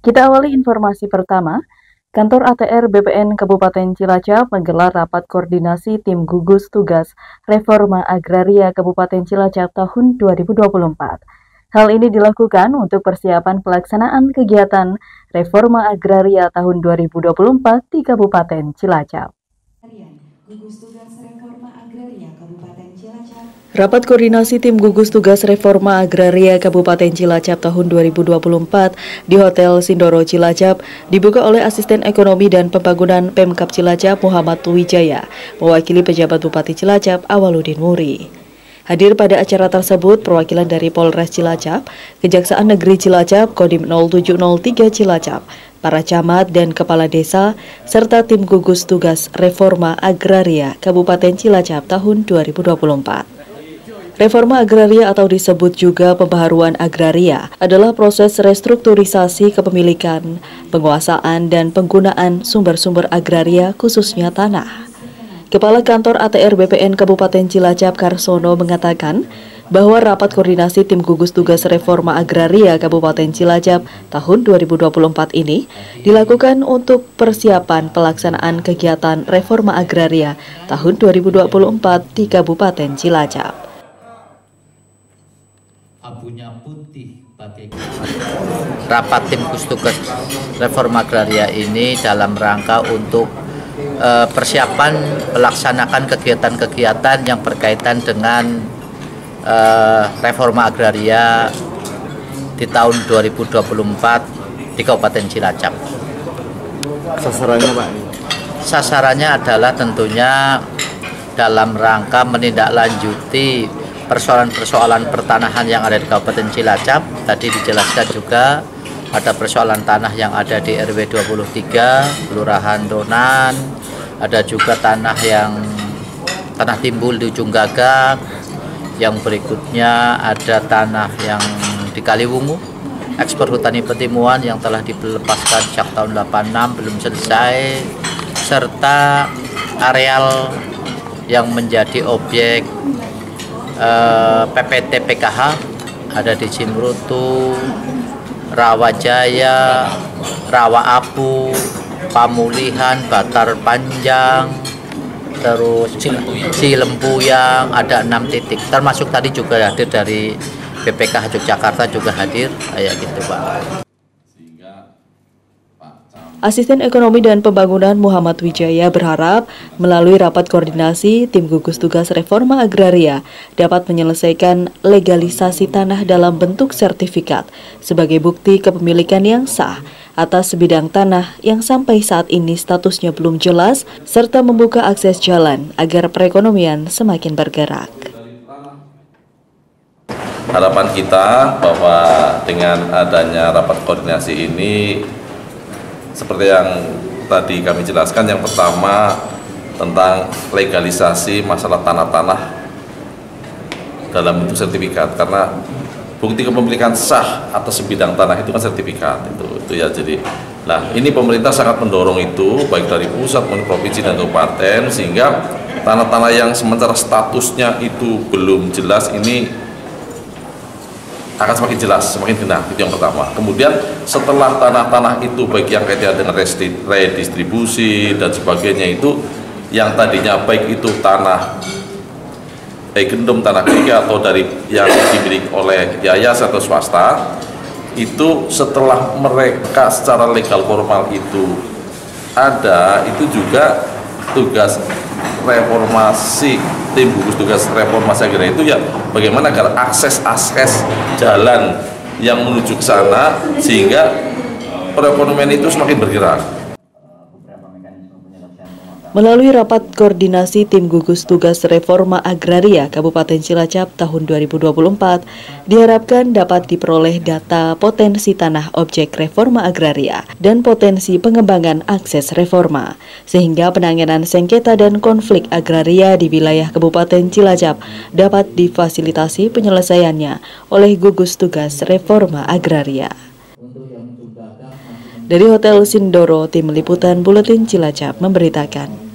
Kita awali informasi pertama. Kantor ATR BPN Kabupaten Cilacap menggelar rapat koordinasi tim gugus tugas Reforma Agraria Kabupaten Cilacap tahun 2024. Hal ini dilakukan untuk persiapan pelaksanaan kegiatan Reforma Agraria tahun 2024 di Kabupaten Cilacap. Gugus Tugas Reforma Agraria Kabupaten Cilacap. Rapat koordinasi tim gugus tugas Reforma Agraria Kabupaten Cilacap tahun 2024 di Hotel Sindoro Cilacap dibuka oleh Asisten Ekonomi dan Pembangunan Pemkab Cilacap Muhammad Wijaya, mewakili pejabat Bupati Cilacap Awaludin Muri. Hadir pada acara tersebut perwakilan dari Polres Cilacap, Kejaksaan Negeri Cilacap, Kodim 0703 Cilacap, para camat dan kepala desa, serta tim gugus tugas Reforma Agraria Kabupaten Cilacap tahun 2024. Reforma agraria atau disebut juga pembaharuan agraria adalah proses restrukturisasi kepemilikan, penguasaan, dan penggunaan sumber-sumber agraria khususnya tanah. Kepala Kantor ATR BPN Kabupaten Cilacap Karsono mengatakan bahwa rapat koordinasi tim gugus tugas Reforma Agraria Kabupaten Cilacap tahun 2024 ini dilakukan untuk persiapan pelaksanaan kegiatan Reforma Agraria tahun 2024 di Kabupaten Cilacap. Rapat tim gugus tugas Reforma Agraria ini dalam rangka untuk persiapan melaksanakan kegiatan-kegiatan yang berkaitan dengan reforma agraria di tahun 2024 di Kabupaten Cilacap. Sasarannya Pak? Sasarannya adalah tentunya dalam rangka menindaklanjuti persoalan-persoalan pertanahan yang ada di Kabupaten Cilacap. Tadi dijelaskan juga ada persoalan tanah yang ada di RW 23, Kelurahan Donan, ada juga tanah timbul di Ujung Gagak, yang berikutnya ada tanah yang di Kaliwungu, ekspor hutani Petimuan yang telah dilepaskan sejak tahun 86 belum selesai, serta areal yang menjadi objek PPT PKH ada di Cimrutu, Rawajaya, Rawa Apu, Pamulihan, Batar Panjang, terus Cilempuyang, ada 6 titik, termasuk tadi juga hadir dari BPKH Yogyakarta juga hadir, kayak gitu Pak. Asisten Ekonomi dan Pembangunan Muhammad Wijaya berharap melalui rapat koordinasi tim gugus tugas Reforma Agraria dapat menyelesaikan legalisasi tanah dalam bentuk sertifikat sebagai bukti kepemilikan yang sah atas sebidang tanah yang sampai saat ini statusnya belum jelas, serta membuka akses jalan agar perekonomian semakin bergerak. Harapan kita bahwa dengan adanya rapat koordinasi ini, seperti yang tadi kami jelaskan, yang pertama tentang legalisasi masalah tanah-tanah dalam bentuk sertifikat, karena bukti kepemilikan sah atas sebidang tanah itu kan sertifikat itu ya. Jadi, nah ini pemerintah sangat mendorong itu baik dari pusat maupun provinsi dan kabupaten, sehingga tanah-tanah yang sementara statusnya itu belum jelas ini akan semakin jelas, semakin genap, itu yang pertama. Kemudian setelah tanah-tanah itu baik yang kaitan dengan redistribusi dan sebagainya, itu yang tadinya baik itu tanah gendum, tanah kering atau dari yang dimiliki oleh yayasan atau swasta, itu setelah mereka secara legal formal itu ada, itu juga tugas reformasi tim gugus tugas Reformasi Agraria itu ya bagaimana agar akses jalan yang menuju ke sana sehingga perekonomian itu semakin bergerak. Melalui rapat koordinasi tim gugus tugas Reforma Agraria Kabupaten Cilacap tahun 2024, diharapkan dapat diperoleh data potensi tanah objek reforma agraria dan potensi pengembangan akses reforma, sehingga penanganan sengketa dan konflik agraria di wilayah Kabupaten Cilacap dapat difasilitasi penyelesaiannya oleh gugus tugas Reforma Agraria. Dari Hotel Sindoro, Tim Liputan Buletin Cilacap memberitakan.